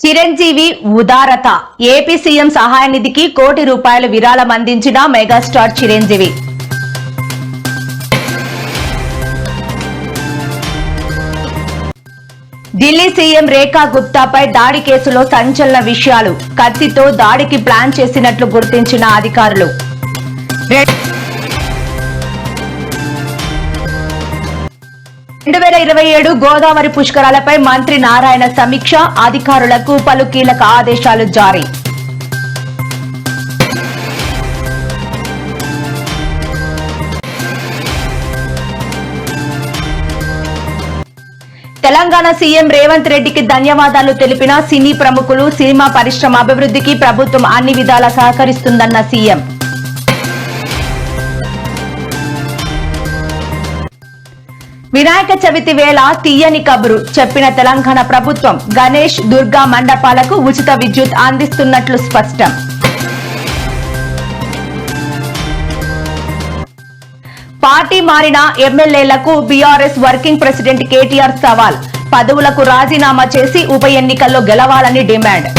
Chiranjeevi ఉదారత AP CM సహాయ నిధికి ₹1 కోటి విరాళం అందించిన మెగాస్టార్ చిరంజీవి. ఢిల్లీ సీఎం రేఖా గుప్తాపై దాడి కేసులో సంచలన విషయాలు. కత్తితో దాడికి ప్లాన్ చేసినట్లు గుర్తించిన అధికారులు. 2027 గోదావరి పుష్కరాలపై మంత్రి నారాయణ సమీక్ష. అధికారులకు పలు కీలక ఆదేశాలు జారీ. తెలంగాణ సీఎం రేవంత్ రెడ్డికి ధన్యవాదాలు తెలిపిన సినీ ప్రముఖులు. సినిమా పరిశ్రమ అభివృద్ధికి ప్రభుత్వం అన్ని విధాలా సహకరిస్తుందన్న సీఎం. వినాయక చవితి వేళ తీయని కబురు చెప్పిన తెలంగాణ ప్రభుత్వం. గణేష్, దుర్గా మండపాలకు ఉచిత విద్యుత్ అందిస్తున్నట్లు స్పష్టం. పార్టీ మారిన ఎమ్మెల్యేలకు బీఆర్ఎస్ వర్కింగ్ ప్రెసిడెంట్ కేటీఆర్ సవాల్. పదవులకు రాజీనామా చేసి ఉప ఎన్నికల్లో గెలవాలని డిమాండ్.